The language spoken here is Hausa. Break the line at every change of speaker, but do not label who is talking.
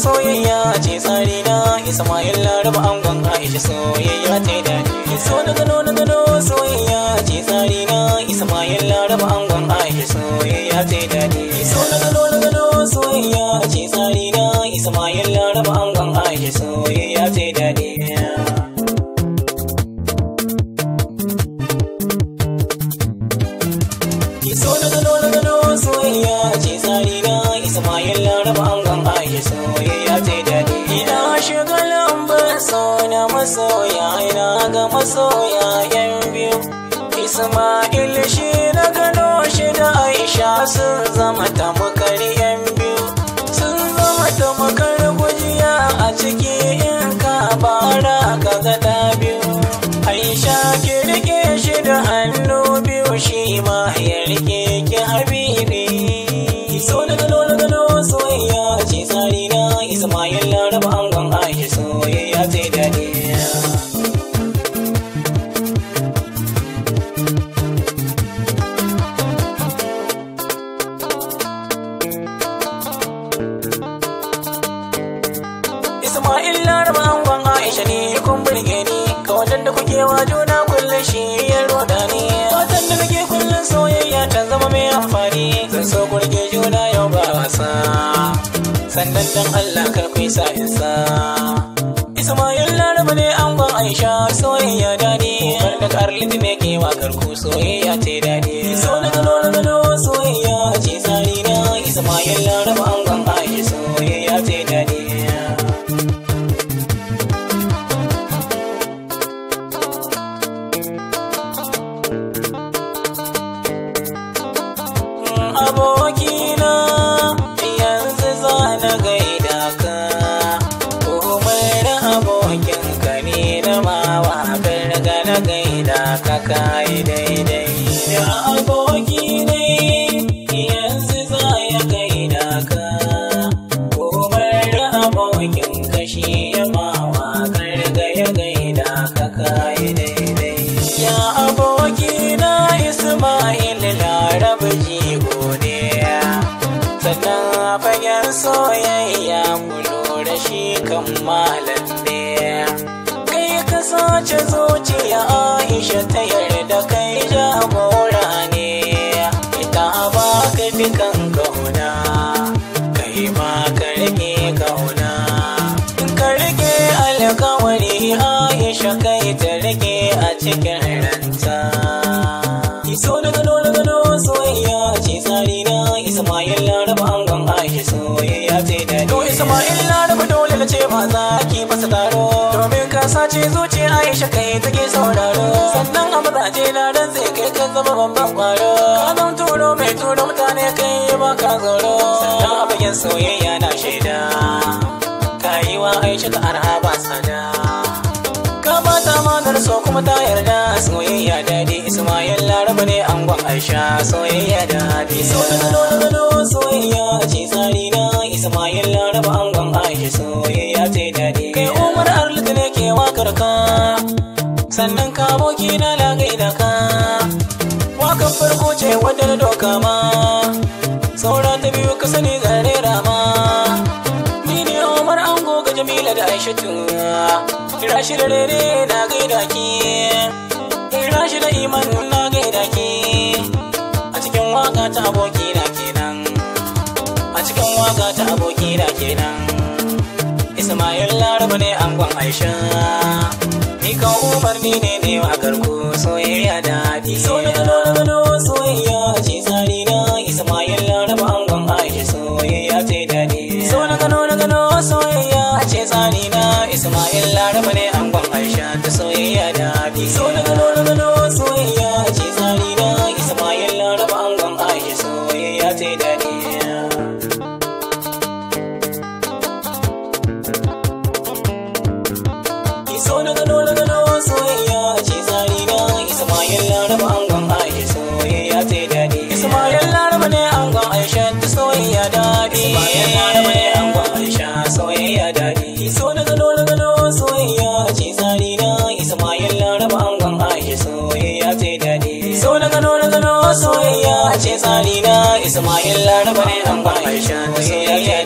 Soyayya ce tsari na Ismail Laraba angon Aisha soyayya ta daɗi. So na gano soyayya ce tsari na Ismail Laraba angon Aisha soyayya ta daɗi. So na gano soyayya ce tsari na Ismail Laraba angon Aisha soyayya ta daɗi. So na gano soyayya ce tsari na Ismail Laraba angon Aisha soyayya ta daɗi. Ina shiga lambar so na masoya, ina ga masoya yan biyu. Ismail shi na gano shi da Aisha sun zama tamkar yan biyu. Sun zama tamkar gujiya a ciki in ka bara ka ga ɗa biyu. Aisha ki rike shi da hannu biyu, shi ma ya rike ki habibi. So na gano soyayya ce tsari na Ismail Laraba angon Aisha soyayya ta daɗi. Ismail Laraba angon Aisha ne kun burge ni, ga wajen da kuke wa juna kullum shi ya roda ni. Fatan da nake kullum soyayya ta zama mai amfani, zan so ku rike juna yau ba wasa, sannan dan Allah kar ku sa isa. Ismail Laraba ne angon Aisha soyayya daɗi, bar da karliti me ke wakar ku soyayya ta daɗi. So na gano soyayya ce tsari na Ismail Laraba angon Aisha soyayya ta daɗi. Abokina yanzu za na gaida ka, komai da abokinka ne na mawa, karga na gaida ka kai daidai. Ya abokina yanzu za ya gaida ka, komai da abokinka shi ya mawa, karga ya gaida ka kai daidai. Ya abokina Ismail Laraba jigo ne, sannan fagen soyayya mu lura shi kan malam ne. Kai ka sace zuciya Aisha ta yarda kai jagora ne, ita ba ka dukan kauna, kai ma ka rike kauna. Ka rike alkawari Aisha kai ta rike a cikin ranta. So na gano soyayya ce tsari na Ismail Laraba angon Aisha soyayya ta daɗi. To Ismail Laraba dole na ce ma za ki masa taro, domin ka sace zuciya Aisha kai take sauraro. Sannan a mazaje na ran sai kai ka zama babban kwaro, ka zan turo mai turo mutane kai ba ka tsoro. Sannan a bayan soyayya na shaida, ka yi wa Aisha ta arha ba tsada, ka bata manar so kuma ta yarda. Soyayya daɗi Ismail Laraba ne angon Aisha soyayya daɗi. So na gano soyayya ce tsari na Ismail Laraba angon Aisha soyayya ta daɗi. Kai Umar Arlit ne ke wakar ka, sannan ka aboki na gaida ka. Wakan farko ce wadda na doka ma, saura ta biyu ka sani zan rera ma. Ni ne Umar ango ga Jamila da Aishatu, kira shi da rere na gaida ki, kira shi da Iman na gaida ki. A cikin waka ta aboki na kenan, a cikin waka ta aboki na kenan. Ismail Laraba ne angon Aisha, ni kan umarni ne wakar ku soyayya daɗi. So na gano soyayya ce tsari na Ismail Laraba angon Aisha soyayya ta daɗi. So na gano soyayya ce tsari na Ismail Laraba ne angon Aisha ta soyayya daɗi. So na gano soyayya ce tsari na Ismail Laraba angon Aisha soyayya ta daɗi. So na gano soyayya ce tsari na Ismail Laraba angon Aisha soyayya ta daɗi. Ismail Laraba ne angon Aisha ta soyayya daɗi. Ismail Laraba ne angon Aisha soyayya ce tsari na Ismail Laraba ne an ba Aisha ta soyayya